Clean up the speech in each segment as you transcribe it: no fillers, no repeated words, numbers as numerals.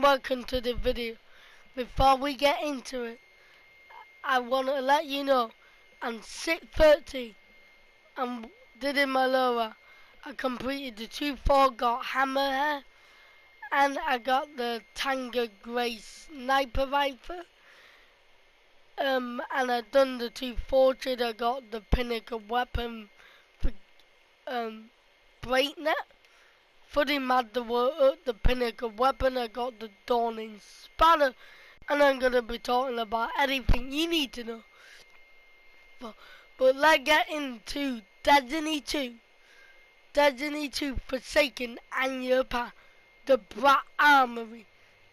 welcome to the video. Before we get into it, I want to let you know I'm 6:30 and did in my lower. I completed the 2-4, got hammer hair, and I got the Tanga Grey Sniper Rifle. And I done the 2-4, I got the Pinnacle Weapon for Breaknet. Fully mad the Pinnacle Weapon, I got the Dawning Spanner, and I'm going to be talking about anything you need to know. But let's get into Destiny 2. Destiny 2 Forsaken and your path, the Brat Armory,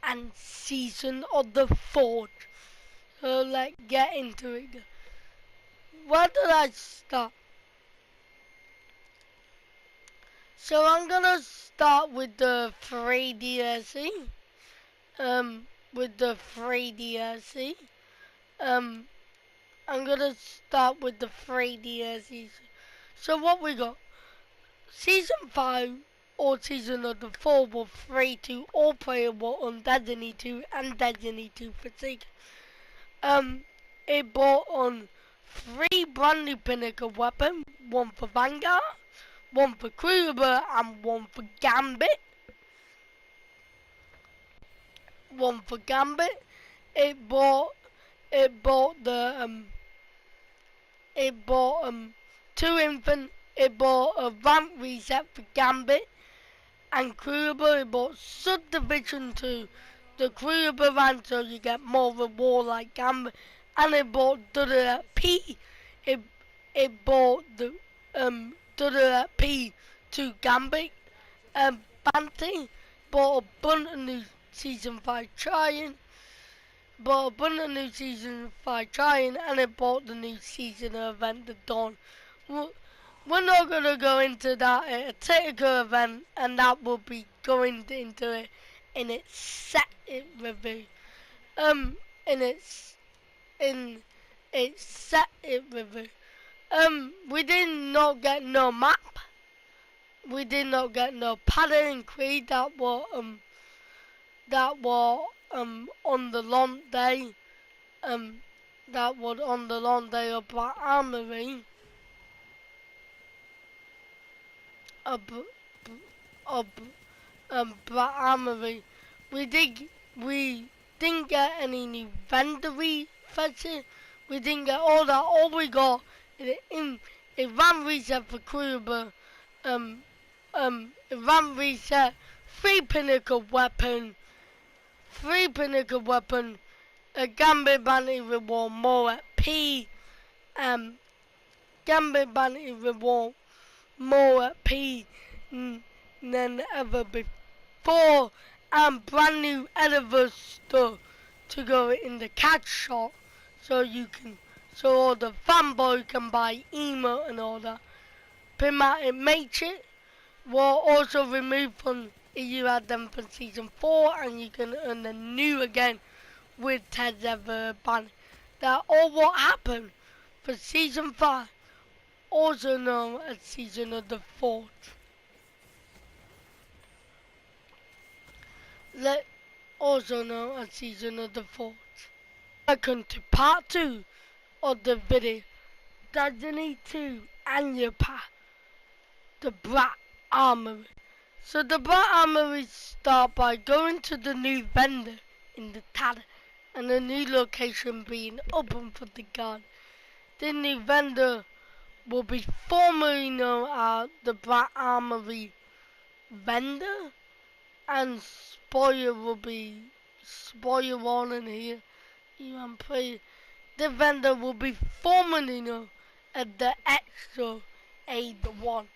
and Season of the Forge. So let's get into it. Where did I start? So I'm gonna start with the free DLC. I'm gonna start with the free DLCs. So what we got? Season 5 or Season of the 4 were free to all playable on Destiny 2 and Destiny 2 Forsaken. It brought on 3 brand new Pinnacle Weapon, 1 for Vanguard, 1 for Kruger, and 1 for Gambit. It bought 2 infant. It bought a ramp reset for Gambit and Kruger. It bought subdivision to the Kruger ramp, so you get more reward like Gambit. And it bought P. It bought the P to Gambit. Banty bought a bunch of new Season 5 trying. Bought a bunch of new Season 5 trying, and it bought the new season event, the Dawn. We're not going to go into that at a technical event, and that will be going into it in its set review. We did not get no map. We did not get no pattern creed that were on the long day. That was on the long day of Black Armory. Black Armory. We didn't get any new vendor fetches. We didn't get all that. All we got is a RAM reset for Kruger. A RAM reset, 3 Pinnacle Weapon, a Gambit Bounty reward more at P, Gambit Bounty reward more at P than ever before, and brand new edible stuff to go in the catch shop, so all the fanboy can buy emote and all that. Pneumatic matrix were also removed from if you had them from Season 4, and you can earn them new again with Ted's Ever Banner. That all what happened for Season 5, also known as Season of the Forge. Welcome to part 2 of the video. Destiny 2 and your path, the Brat Armory. So the Brat Armory start by going to the new vendor in the town, and the new location being open for the guard. The new vendor will be formerly known as the Brat Armory vendor, and spoiler warning here, you can play. The vendor will be formerly known as the Extra A1.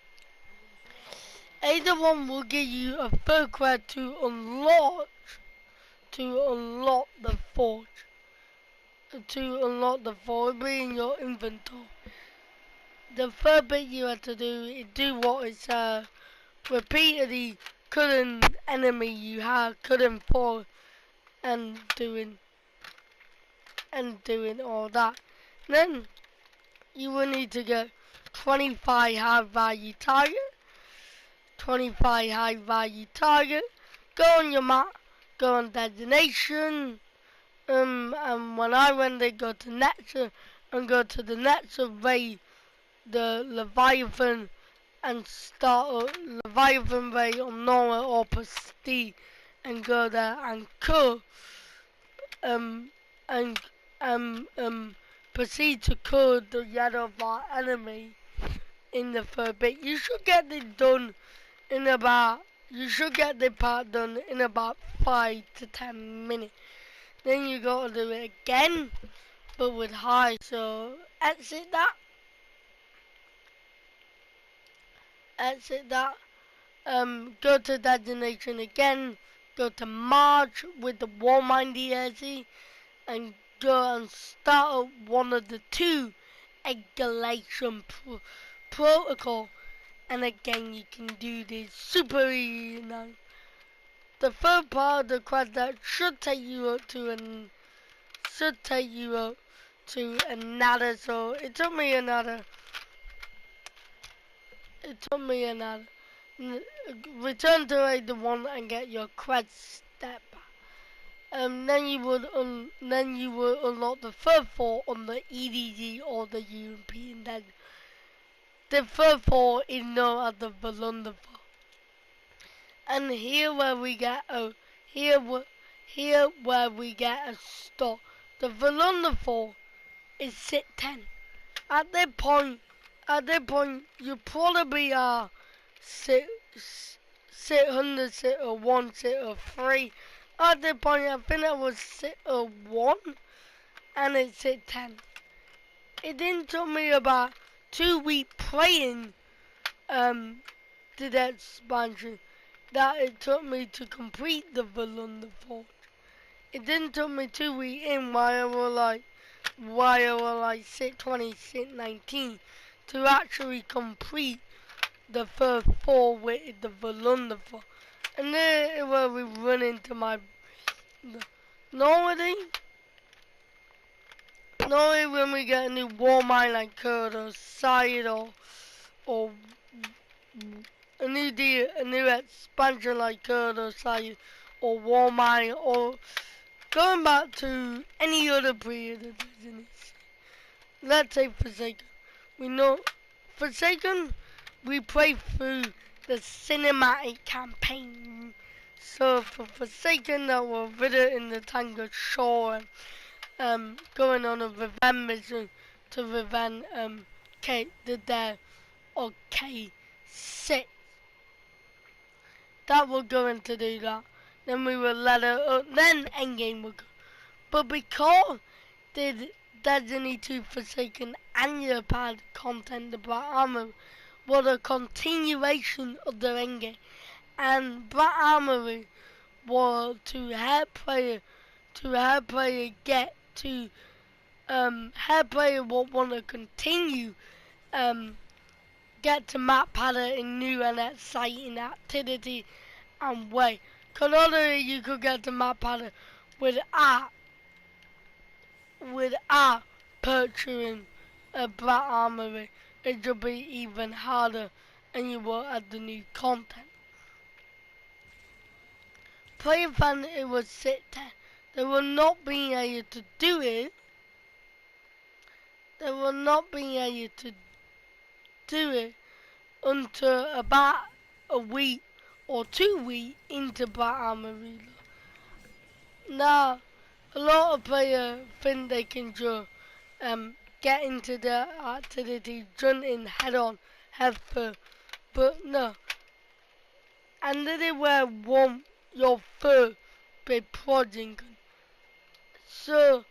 A1 will give you a third credit to unlock the forge. To unlock the forge, be in your inventory. The third bit you have to do is do what it says. Repeatedly killing enemy you have, killing fall, and doing all that. Then you will need to get 25 high value target. Go on your map, go on Destnation, and when I went there, go to Nature, and go to the Nature Ray, the Leviathan, and start a Leviathan Ray on normal or prestige, and go there and kill, um, and, proceed to kill the yellow of our enemy in the third bit. You should get it done in about, you should get the part done in about 5 to 10 minutes. Then you gotta do it again, but with high. So exit that, exit that. Go to Destination again. Go to March with the Warmind DLC, and go and start up one of the two escalation protocol. And again, you can do this super easy now. The third part of the quest that should take you up to another. So it took me another. Return to raid the one and get your quest step. Then you would unlock the third floor on the EDG or the European. Then the third floor is known as the Volunder floor. And here where we get a stop. The Volunder floor is sit 10. At that point, you probably are sit 100, sit 1, sit 3. At that point, I think I was sit 1, and it's sit 10. It then took me about 2 weeks playing to that expansion that it took me to complete the Volunder Forge. It then took me 2 weeks in while I was like sit 20, sit 19 to actually complete the first 4 with the Volunder Forge. And there is where we run into my normally when we get a new war mine like Kurd or Side or a new expansion like Kurd or Side or war mine or going back to any other period of Destiny. Let's say Forsaken. We know Forsaken, we play through the cinematic campaign. So for Forsaken, that will visit in the Tango Shore and going on a revenge mission to revenge K the death of K6. That will go into do that. Then we will let her up. Then Endgame will go. But because the Destiny 2 Forsaken annual pad content about armor was a continuation of the Endgame, and Black Armory was to help player get to help player will want to continue get to map pattern in new and exciting activity and way. Canonically, you could get to map pattern without purchasing a Black Armory. It will be even harder, and you will add the new content. Player fan, it was sit 10. They will not be able to do it. They will not be able to do it until about a week or 2 weeks into Black Armory. Now, a lot of players think they can just get into the activity, jump in head on, head first, but no. And this is where want your first big project. So,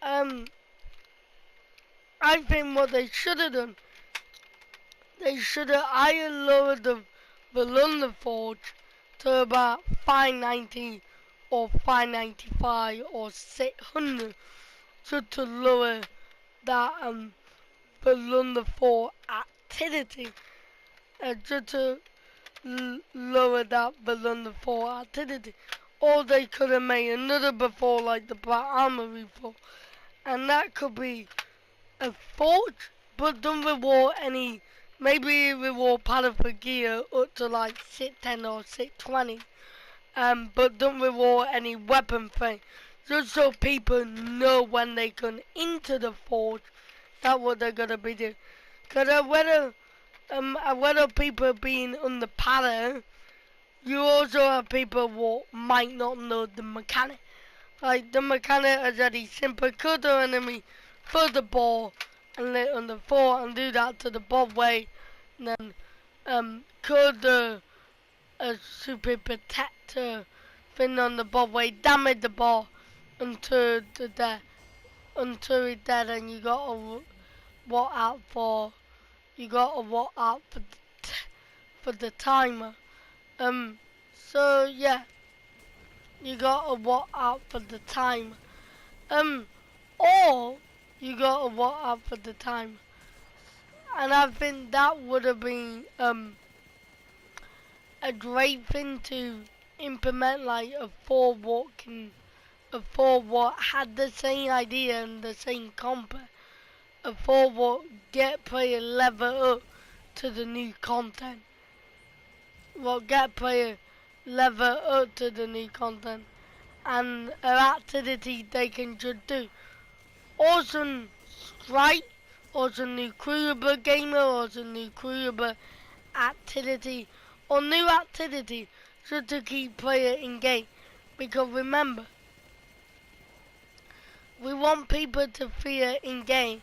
I think what they should have done, they should have either lowered the Volunder Forge to about 590 or 595 or 600 just to lower that Volunder Forge activity. Just to lower that Volunder Forge activity. Or they could have made another before like the Black Armory Forge. And that could be a forge, but don't reward any, maybe reward pattern for gear up to like 610 or 620. but don't reward any weapon thing. Just so people know when they come into the forge, that's what they're gonna be doing. Cause whether people being on the pattern, you also have people who might not know the mechanic. Like the mechanic is very simple. Cut the enemy, throw the ball, and lay on the floor, and do that to the ball way. And then cut the super protector thing on the ball way, damage the ball until it's dead, and you gotta watch out for for the timer. So yeah, you gotta watch out for the timer. Or you gotta watch out for the timer. And I think that would have been a great thing to implement, like a forward had the same idea and the same concept. A forward get player level up to the new content. Well, get player level up to the new content, and an activity they can just do. Also strike, also new Kruger gamer, also new Kruger activity, or new activity just to keep player engaged. Because remember, we want people to feel engaged.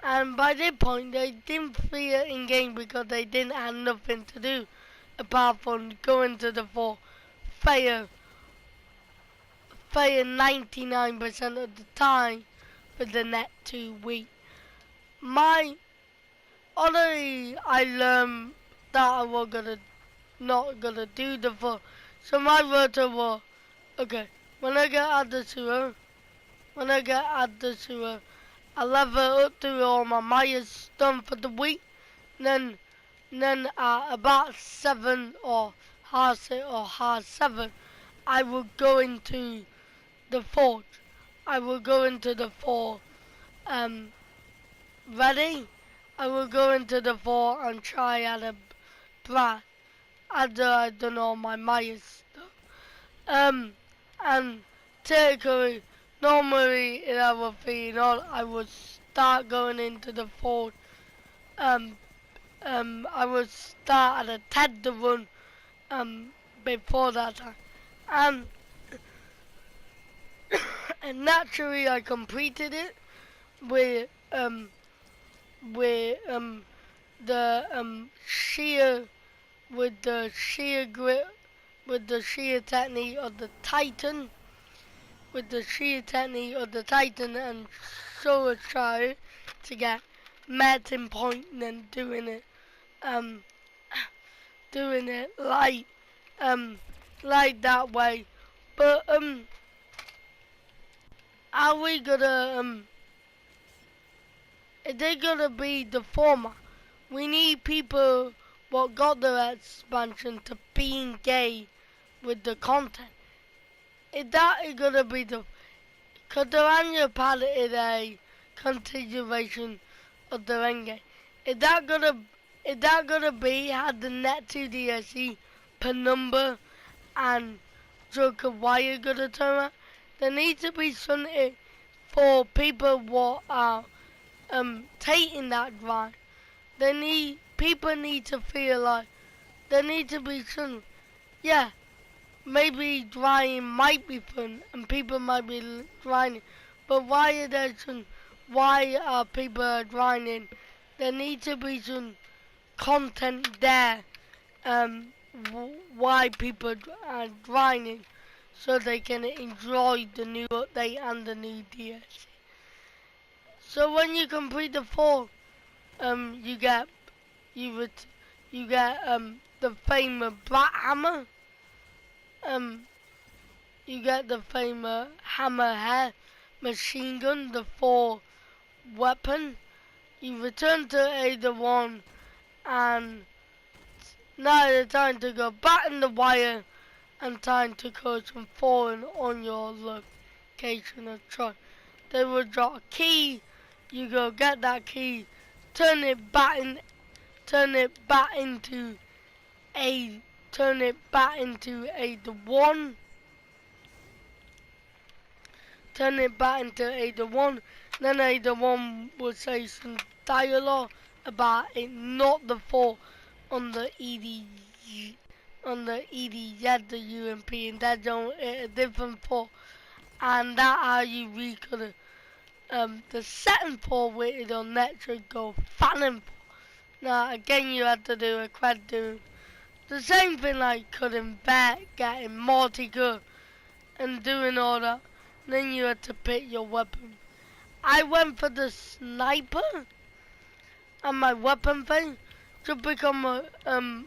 And by this point, they didn't feel engaged because they didn't have nothing to do apart from going to the floor, fail 99% of the time for the next 2 weeks. Honestly, I learned that I was not gonna do the floor. So my rota was, okay, when I get out the sewer, I level up to all my milestones for the week. Then at about 7 or half 6 or half 7, I will go into the forge. I will go into the forge. Ready? I will go into the forge and try at a blast after I've done all my milestones. And typically, normally in our thing, I would start going into the forge. I would start at a 10 to 1 before that time. And, and naturally I completed it with the sheer grip, with the sheer technique of the Titan, and so I try to get melting point and then doing it like that way. But are we gonna is it gonna be the former? We need people what got the expansion to be engaged with the content. Is that gonna be the, cause the annual palette is a continuation of the endgame. Is that gonna be had the net 2 DLC Penumbra and Joker Wire gonna turn out? There needs to be something for people what are taking that grind. People need to feel like there need to be some, yeah, maybe drying might be fun and people might be grinding, but why are people grinding? There needs to be some content there, why people are grinding, so they can enjoy the new update and the new DLC. So when you complete the 4, you get the famous Black Hammer. You get the famous Hammerhead machine gun, the 4 weapon. You return to Ada 1, and now it's time to go back in the wire and time to cause some foreign on your location of choice. They will drop a key. You go get that key, turn it back into a turn it back into Ada 1. Turn it back into Ada 1. Then Ada 1 will say some dialogue about it not the fault on the EDZ, on the EDZ, the European dead zone, a different fault. And that's how you recolour. The second fault weighted on net should go Fanning. Now again you have to do a quad doing the same thing like cutting back, getting multi-cut and doing all that. Then you have to pick your weapon. I went for the sniper and my weapon thing to become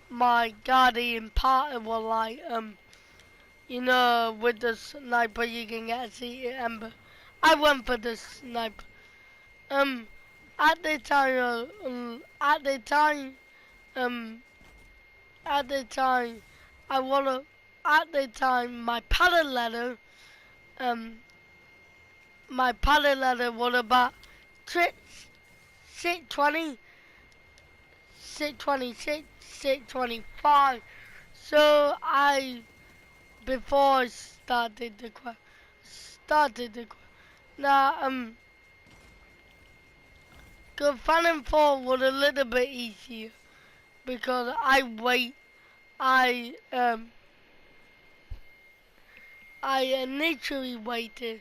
my guardian partner was like you know, with the sniper you can get a seated ember. I went for the sniper. At the time, I wanna. At the time, my pallet ladder was about 620, 626, 625. So before I started the quest, now good Fanning 4 was a little bit easier because I initially waited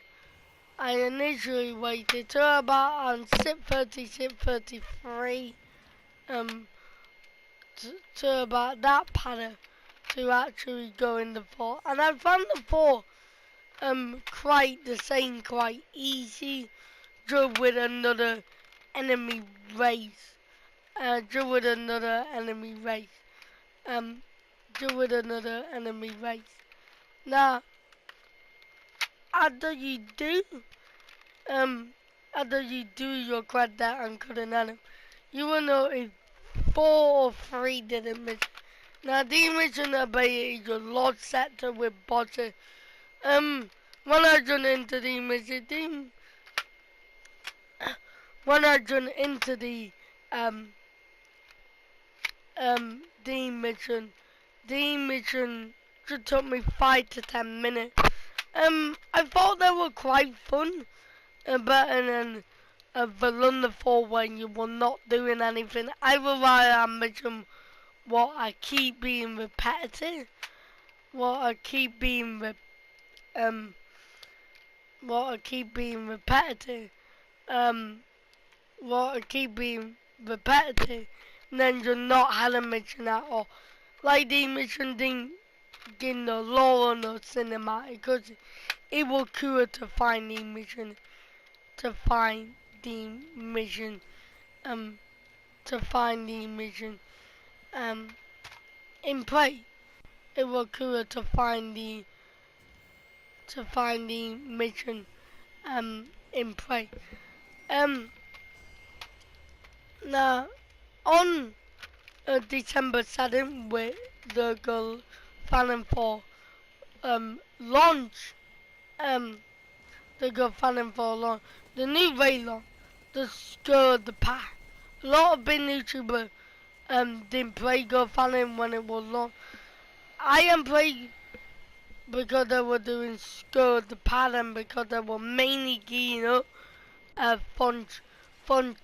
till about 6:30, 6:33 to about that pattern to actually go in the fort, and I found the fort quite the same, quite easy, just with another enemy race, just with another enemy race, Now, after you do your quad that and cut an enemy, you will know if 4 or 3 didn't miss. Now, the mission ability is your Lord sector with bosses. When I joined into the mission, the mission just took me 5 to 10 minutes. I thought they were quite fun, better than the London 4 when you were not doing anything. I would rather mission what I keep being repetitive, what I keep being repetitive, and then just not have a mission at all. Like the mission didn't get no lore or no cinematic, because it will cure to find the mission, in play. It will cure to find the mission in play. Now on December 7th with the girl Fanning 4 launch, the girl Fanning 4 launch, the new raid launch, the Stir the Pack. A lot of big YouTubers didn't play Girl Fanning when it was launched. I am playing because they were doing Stir the Pattern, because they were mainly gearing up Fun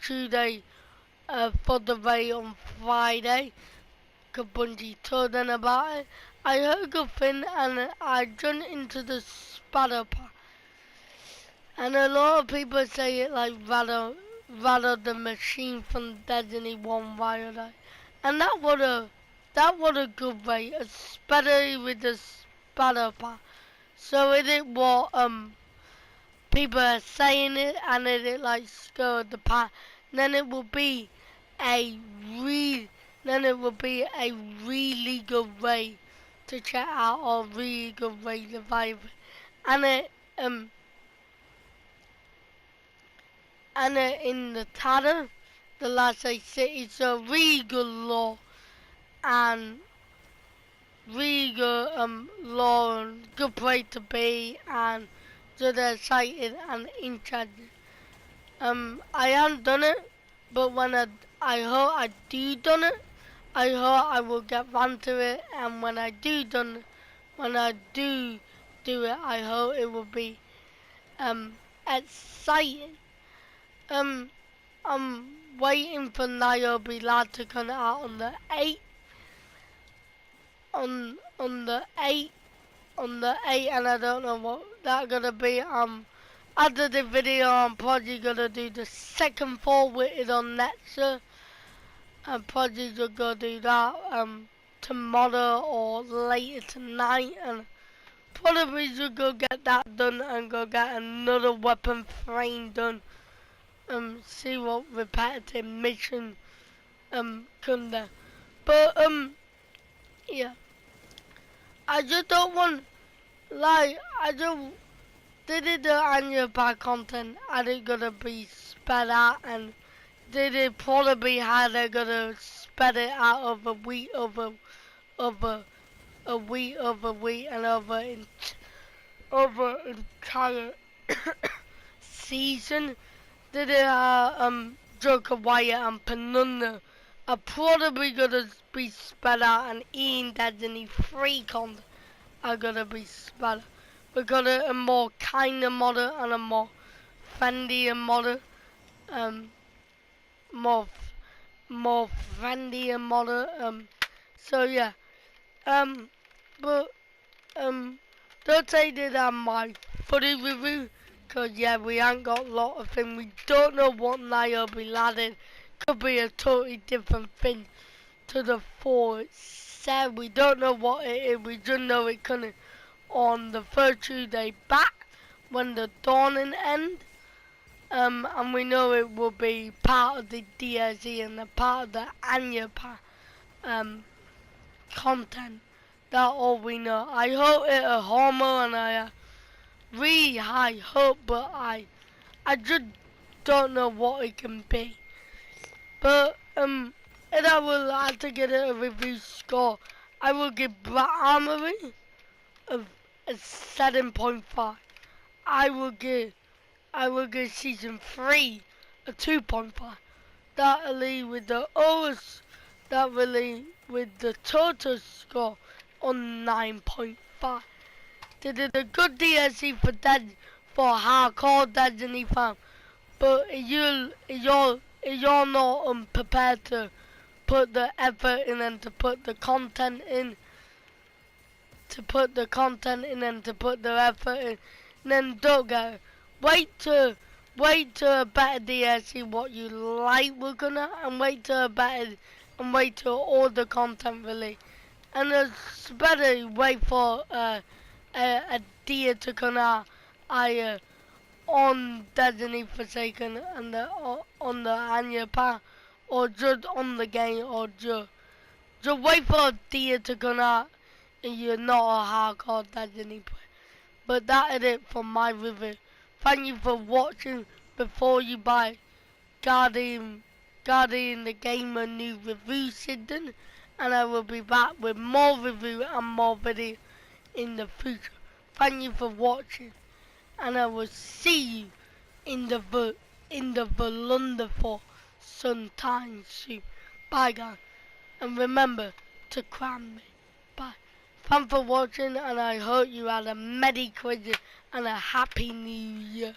Tuesday for the raid on Friday. Bungie told them about it. I heard good thing and I jumped into the Sparrow Pack. And a lot of people say it like rather the machine from Destiny 1 Wild Eye. And that was a good way, especially with the Sparrow Pack. So it is what people are saying it, and it is like Stir the Pack. Then it will be a really good way to check out, or really good way to vibe. And it in the title, the last 8 cities, so really good lore and really good lore and good place to be, and just excited and interested. I haven't done it, but when I hope I do done it, I hope I will get round to it, and when I do do it, I hope it will be exciting. Um, I'm waiting for Niobe Lad to come out on the 8th, on the 8th, and I don't know what that's gonna be. After the video, I'm probably gonna do the second fall with it on Netzer. I'm probably just gonna do that tomorrow or later tonight, and probably just go get that done and go get another weapon frame done. See what repetitive mission come there. But yeah, I just don't want, like, I just did it the annual pack content. Are they gonna be spread out, and did it probably how they're gonna spread it out over week over a week over week and over entire season? Did it Joker Wyatt and Penunda are probably gonna be spread out, and Ian Destniy 3 content are gonna be spread out. We got a more kinder model and a more friendlier model. Um, more friendlier model. So yeah. But don't say that I'm my footy review, cause yeah, we ain't got a lot of things. We don't know what Niobe Laddin could be a totally different thing to the 4 itself. We don't know what it is. We just know it coming on the first Tuesday back when the dawning end. And we know it will be part of the DLC and a part of the annual content. That's all we know. I hope it's a homo, and I really high hope, but I just don't know what it can be. But if I will have to get a review score, I will give Black Armory a 7.5. I will give season 3 a 2.5. That'll leave with the others. That will leave with the total score on 9.5. They did a good DLC for hardcore Destiny fans, but you're not prepared to put the effort in and to put the content in, and to put the effort in, then don't go. Wait to a better DLC what you like we're gonna, and wait till all the content release. And it's better wait for a deal to come out on Destiny Forsaken and on the annual pass, or just on the game, or just wait for a deal to come out and you're not a hardcore Destiny player. But that is it for my review. Thank you for watching. Before you buy Guardian the Gamer new review season, and I will be back with more review and more video in the future. Thank you for watching, and I will see you in the wonderful sometime soon. Bye guys, and remember to crown me. Bye. Thanks for watching, and I hope you had a Merry Christmas and a Happy New Year.